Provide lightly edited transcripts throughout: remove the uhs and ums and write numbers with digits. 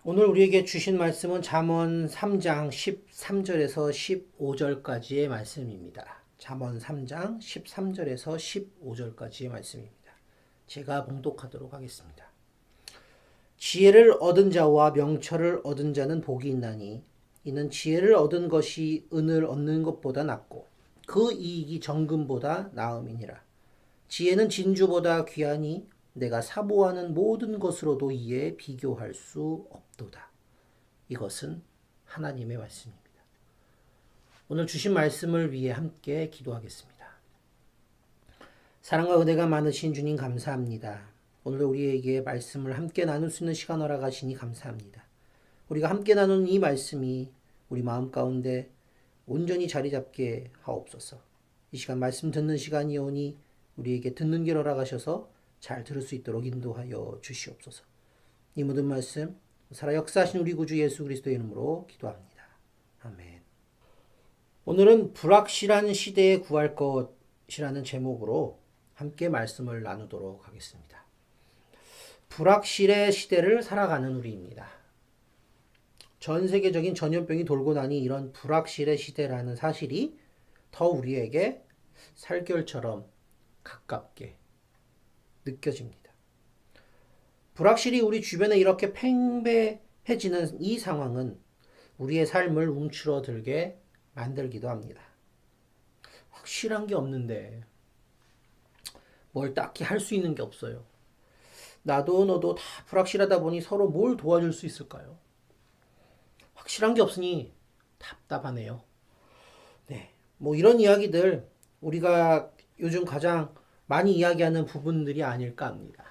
오늘 우리에게 주신 말씀은 잠언 3장 13절에서 15절까지의 말씀입니다. 잠언 3장 13절에서 15절까지의 말씀입니다. 제가 봉독하도록 하겠습니다. 지혜를 얻은 자와 명철을 얻은 자는 복이 있나니 이는 지혜를 얻은 것이 은을 얻는 것보다 낫고 그 이익이 정금보다 나음이니라. 지혜는 진주보다 귀하니 내가 사모하는 모든 것으로도 이에 비교할 수 없도다. 이것은 하나님의 말씀입니다. 오늘 주신 말씀을 위해 함께 기도하겠습니다. 사랑과 은혜가 많으신 주님 감사합니다. 오늘 우리에게 말씀을 함께 나눌 수 있는 시간 허락하시니 감사합니다. 우리가 함께 나누는 이 말씀이 우리 마음 가운데 온전히 자리 잡게 하옵소서. 이 시간 말씀 듣는 시간이 오니 우리에게 듣는 길 허락하셔서 잘 들을 수 있도록 인도하여 주시옵소서. 이 모든 말씀 살아 역사하신 우리 구주 예수 그리스도의 이름으로 기도합니다. 아멘. 오늘은 불확실한 시대에 구할 것이라는 제목으로 함께 말씀을 나누도록 하겠습니다. 불확실의 시대를 살아가는 우리입니다. 전 세계적인 전염병이 돌고 나니 이런 불확실의 시대라는 사실이 더 우리에게 살결처럼 가깝게 느껴집니다. 불확실히 우리 주변에 이렇게 팽배해지는 이 상황은 우리의 삶을 움츠러들게 만들기도 합니다. 확실한 게 없는데 뭘 딱히 할 수 있는 게 없어요. 나도 너도 다 불확실하다 보니 서로 뭘 도와줄 수 있을까요? 확실한 게 없으니 답답하네요. 네, 뭐 이런 이야기들 우리가 요즘 가장 많이 이야기하는 부분들이 아닐까 합니다.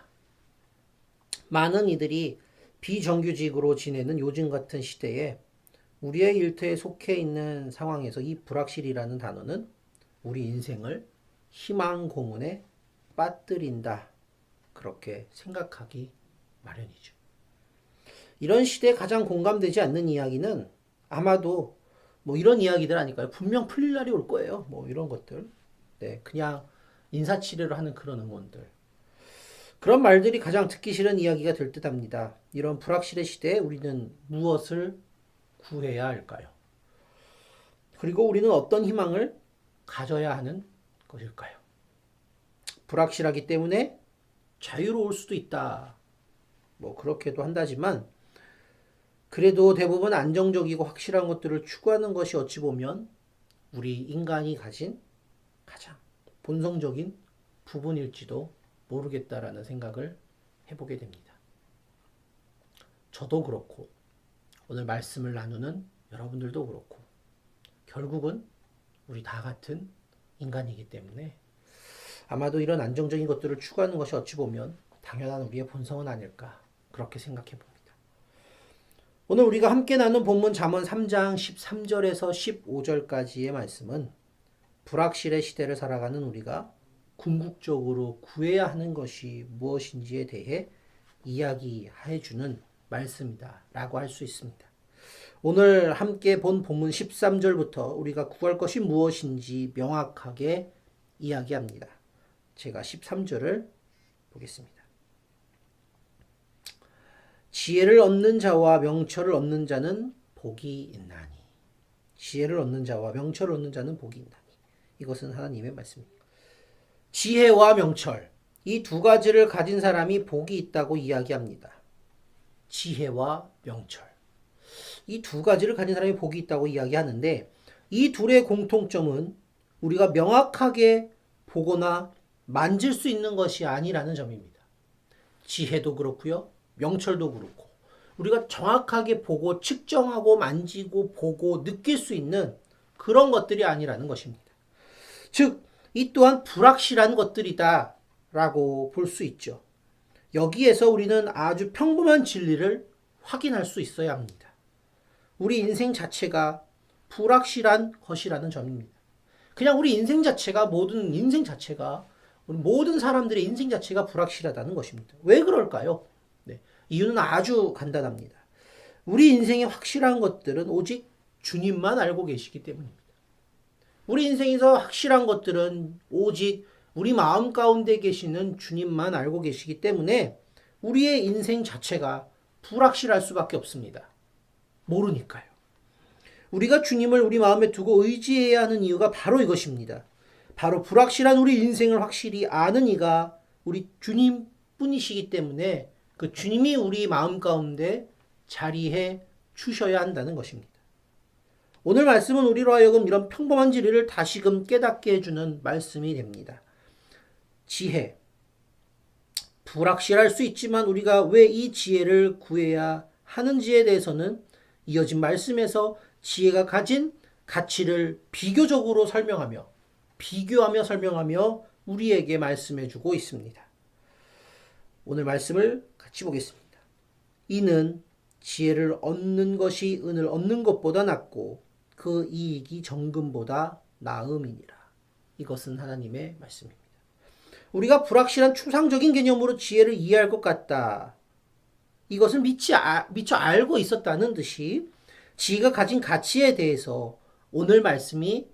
많은 이들이 비정규직으로 지내는 요즘 같은 시대에 우리의 일터에 속해 있는 상황에서 이 불확실이라는 단어는 우리 인생을 희망 고문에 빠뜨린다. 그렇게 생각하기 마련이죠. 이런 시대에 가장 공감되지 않는 이야기는 아마도 뭐 이런 이야기들 아닐까요? 분명 풀릴 날이 올 거예요. 뭐 이런 것들. 네, 그냥 인사치레로 하는 그런 응원들. 그런 말들이 가장 듣기 싫은 이야기가 될 듯합니다. 이런 불확실의 시대에 우리는 무엇을 구해야 할까요? 그리고 우리는 어떤 희망을 가져야 하는 것일까요? 불확실하기 때문에 자유로울 수도 있다. 뭐 그렇게도 한다지만 그래도 대부분 안정적이고 확실한 것들을 추구하는 것이 어찌 보면 우리 인간이 가진 가장 본성적인 부분일지도 모르겠다라는 생각을 해보게 됩니다. 저도 그렇고 오늘 말씀을 나누는 여러분들도 그렇고 결국은 우리 다 같은 인간이기 때문에 아마도 이런 안정적인 것들을 추구하는 것이 어찌 보면 당연한 우리의 본성은 아닐까 그렇게 생각해 봅니다. 오늘 우리가 함께 나눈 본문 잠언 3장 13절에서 15절까지의 말씀은 불확실의 시대를 살아가는 우리가 궁극적으로 구해야 하는 것이 무엇인지에 대해 이야기해 주는 말씀이다 라고 할 수 있습니다. 오늘 함께 본 본문 13절부터 우리가 구할 것이 무엇인지 명확하게 이야기합니다. 제가 13절을 보겠습니다. 지혜를 얻는 자와 명철을 얻는 자는 복이 있나니. 지혜를 얻는 자와 명철을 얻는 자는 복이 있나니. 이것은 하나님의 말씀입니다. 지혜와 명철, 이 두 가지를 가진 사람이 복이 있다고 이야기합니다. 지혜와 명철. 이 두 가지를 가진 사람이 복이 있다고 이야기하는데 이 둘의 공통점은 우리가 명확하게 보거나 만질 수 있는 것이 아니라는 점입니다. 지혜도 그렇고요. 명철도 그렇고 우리가 정확하게 보고 측정하고 만지고 보고 느낄 수 있는 그런 것들이 아니라는 것입니다. 즉, 이 또한 불확실한 것들이다 라고 볼 수 있죠. 여기에서 우리는 아주 평범한 진리를 확인할 수 있어야 합니다. 우리 인생 자체가 불확실한 것이라는 점입니다. 그냥 우리 인생 자체가 우리 모든 사람들의 인생 자체가 불확실하다는 것입니다. 왜 그럴까요? 네, 이유는 아주 간단합니다. 우리 인생의 확실한 것들은 오직 주님만 알고 계시기 때문입니다. 우리 인생에서 확실한 것들은 오직 우리 마음 가운데 계시는 주님만 알고 계시기 때문에 우리의 인생 자체가 불확실할 수밖에 없습니다. 모르니까요. 우리가 주님을 우리 마음에 두고 의지해야 하는 이유가 바로 이것입니다. 바로 불확실한 우리 인생을 확실히 아는 이가 우리 주님뿐이시기 때문에 그 주님이 우리 마음 가운데 자리해 주셔야 한다는 것입니다. 오늘 말씀은 우리로 하여금 이런 평범한 진리를 다시금 깨닫게 해주는 말씀이 됩니다. 지혜. 불확실할 수 있지만 우리가 왜 이 지혜를 구해야 하는지에 대해서는 이어진 말씀에서 지혜가 가진 가치를 비교적으로 설명하며 비교하며 설명하며 우리에게 말씀해 주고 있습니다. 오늘 말씀을 같이 보겠습니다. 이는 지혜를 얻는 것이 은을 얻는 것보다 낫고 그 이익이 정금보다 나음이니라. 이것은 하나님의 말씀입니다. 우리가 불확실한 추상적인 개념으로 지혜를 이해할 것 같다. 이것을 미처 알고 있었다는 듯이 지혜가 가진 가치에 대해서 오늘 말씀이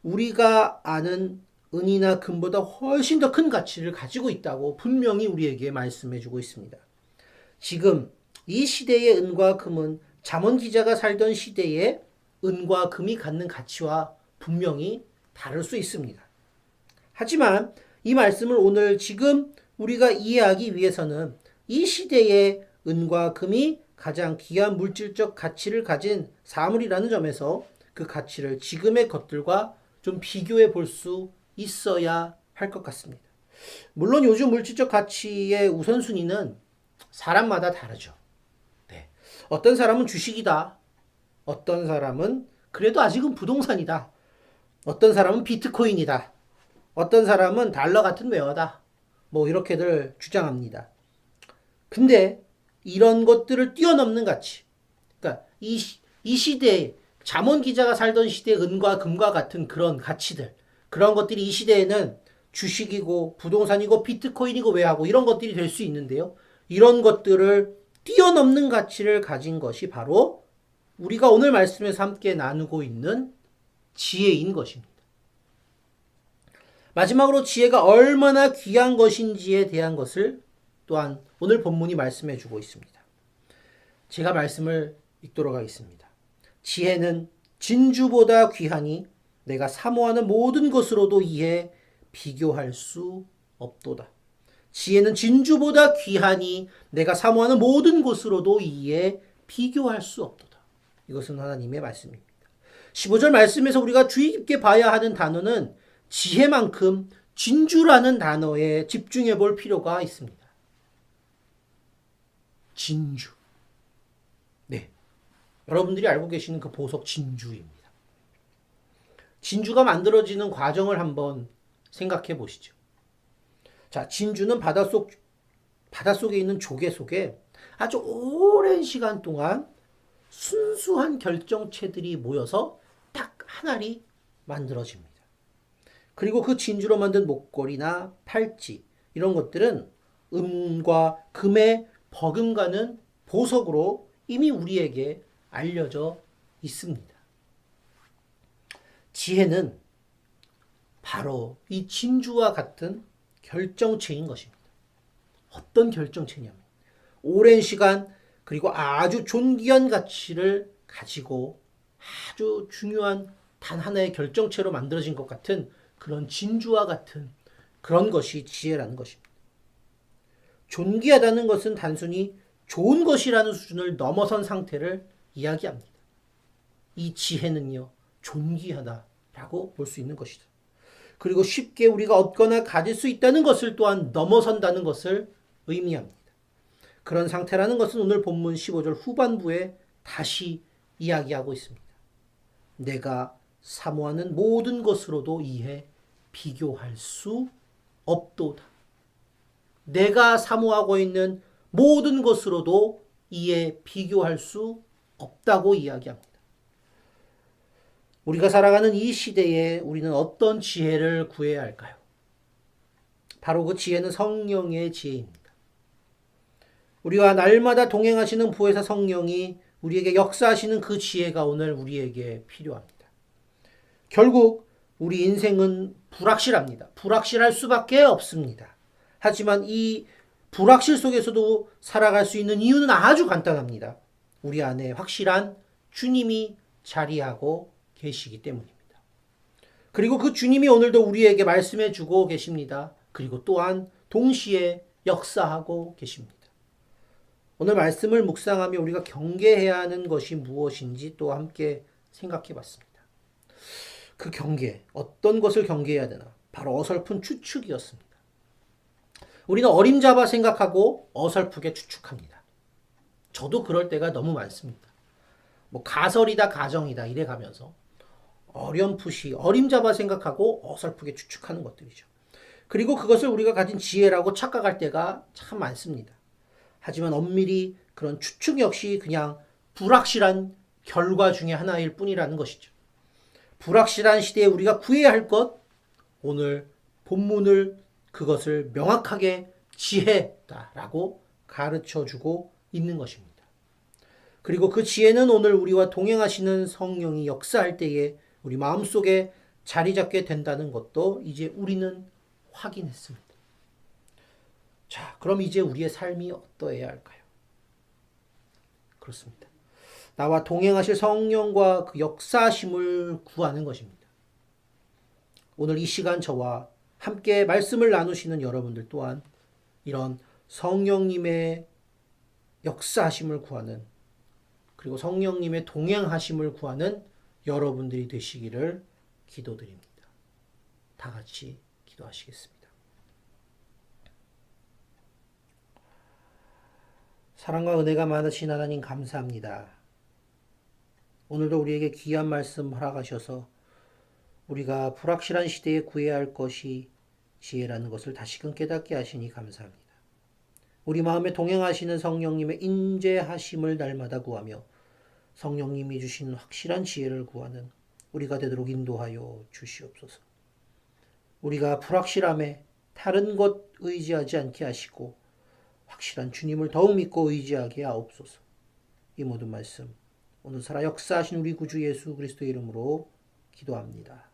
우리가 아는 은이나 금보다 훨씬 더 큰 가치를 가지고 있다고 분명히 우리에게 말씀해 주고 있습니다. 지금 이 시대의 은과 금은 잠언 기자가 살던 시대의 은과 금이 갖는 가치와 분명히 다를 수 있습니다. 하지만 이 말씀을 오늘 지금 우리가 이해하기 위해서는 이 시대의 은과 금이 가장 귀한 물질적 가치를 가진 사물이라는 점에서 그 가치를 지금의 것들과 좀 비교해 볼 수 있어야 할 것 같습니다. 물론 요즘 물질적 가치의 우선순위는 사람마다 다르죠. 네. 어떤 사람은 주식이다. 어떤 사람은 그래도 아직은 부동산이다. 어떤 사람은 비트코인이다. 어떤 사람은 달러 같은 웨어다. 뭐 이렇게들 주장합니다. 근데 이런 것들을 뛰어넘는 가치. 그러니까 이 시대에 잠언 기자가 살던 시대의 은과 금과 같은 그런 가치들. 그런 것들이 이 시대에는 주식이고 부동산이고 비트코인이고 웨어하고 이런 것들이 될 수 있는데요. 이런 것들을 뛰어넘는 가치를 가진 것이 바로 우리가 오늘 말씀에서 함께 나누고 있는 지혜인 것입니다. 마지막으로 지혜가 얼마나 귀한 것인지에 대한 것을 또한 오늘 본문이 말씀해 주고 있습니다. 제가 말씀을 읽도록 하겠습니다. 지혜는 진주보다 귀하니 내가 사모하는 모든 것으로도 이에 비교할 수 없도다. 지혜는 진주보다 귀하니 내가 사모하는 모든 것으로도 이에 비교할 수 없도다. 이것은 하나님의 말씀입니다. 15절 말씀에서 우리가 주의 깊게 봐야 하는 단어는 지혜만큼 진주라는 단어에 집중해 볼 필요가 있습니다. 진주. 네. 여러분들이 알고 계시는 그 보석 진주입니다. 진주가 만들어지는 과정을 한번 생각해 보시죠. 자, 진주는 바닷속에 있는 조개 속에 아주 오랜 시간 동안 순수한 결정체들이 모여서 딱 한 알이 만들어집니다. 그리고 그 진주로 만든 목걸이나 팔찌 이런 것들은 은과 금에 버금가는 보석으로 이미 우리에게 알려져 있습니다. 지혜는 바로 이 진주와 같은 결정체인 것입니다. 어떤 결정체냐면 오랜 시간 그리고 아주 존귀한 가치를 가지고 아주 중요한 단 하나의 결정체로 만들어진 것 같은 그런 진주와 같은 그런 것이 지혜라는 것입니다. 존귀하다는 것은 단순히 좋은 것이라는 수준을 넘어선 상태를 이야기합니다. 이 지혜는요, 존귀하다라고 볼 수 있는 것이죠. 그리고 쉽게 우리가 얻거나 가질 수 있다는 것을 또한 넘어선다는 것을 의미합니다. 그런 상태라는 것은 오늘 본문 15절 후반부에 다시 이야기하고 있습니다. 내가 사모하는 모든 것으로도 이에 비교할 수 없도다. 내가 사모하고 있는 모든 것으로도 이에 비교할 수 없다고 이야기합니다. 우리가 살아가는 이 시대에 우리는 어떤 지혜를 구해야 할까요? 바로 그 지혜는 성령의 지혜입니다. 우리와 날마다 동행하시는 보혜사 성령이 우리에게 역사하시는 그 지혜가 오늘 우리에게 필요합니다. 결국 우리 인생은 불확실합니다. 불확실할 수밖에 없습니다. 하지만 이 불확실 속에서도 살아갈 수 있는 이유는 아주 간단합니다. 우리 안에 확실한 주님이 자리하고 계시기 때문입니다. 그리고 그 주님이 오늘도 우리에게 말씀해 주고 계십니다. 그리고 또한 동시에 역사하고 계십니다. 오늘 말씀을 묵상하며 우리가 경계해야 하는 것이 무엇인지 또 함께 생각해 봤습니다. 그 경계, 어떤 것을 경계해야 되나? 바로 어설픈 추측이었습니다. 우리는 어림잡아 생각하고 어설프게 추측합니다. 저도 그럴 때가 너무 많습니다. 뭐 가설이다 가정이다 이래 가면서 어렴풋이 어림잡아 생각하고 어설프게 추측하는 것들이죠. 그리고 그것을 우리가 가진 지혜라고 착각할 때가 참 많습니다. 하지만 엄밀히 그런 추측 역시 그냥 불확실한 결과 중에 하나일 뿐이라는 것이죠. 불확실한 시대에 우리가 구해야 할 것, 오늘 본문을 그것을 명확하게 지혜다라고 가르쳐주고 있는 것입니다. 그리고 그 지혜는 오늘 우리와 동행하시는 성령이 역사할 때에 우리 마음속에 자리 잡게 된다는 것도 이제 우리는 확인했습니다. 자, 그럼 이제 우리의 삶이 어떠해야 할까요? 그렇습니다. 나와 동행하실 성령과 그 역사심을 구하는 것입니다. 오늘 이 시간 저와 함께 말씀을 나누시는 여러분들 또한 이런 성령님의 역사하심을 구하는 그리고 성령님의 동행하심을 구하는 여러분들이 되시기를 기도드립니다. 다 같이 기도하시겠습니다. 사랑과 은혜가 많으신 하나님 감사합니다. 오늘도 우리에게 귀한 말씀 허락하셔서 우리가 불확실한 시대에 구해야 할 것이 지혜라는 것을 다시금 깨닫게 하시니 감사합니다. 우리 마음에 동행하시는 성령님의 인재하심을 날마다 구하며 성령님이 주신 확실한 지혜를 구하는 우리가 되도록 인도하여 주시옵소서. 우리가 불확실함에 다른 것 의지하지 않게 하시고 확실한 주님을 더욱 믿고 의지하게 하옵소서. 이 모든 말씀 오늘 살아 역사하신 우리 구주 예수 그리스도의 이름으로 기도합니다.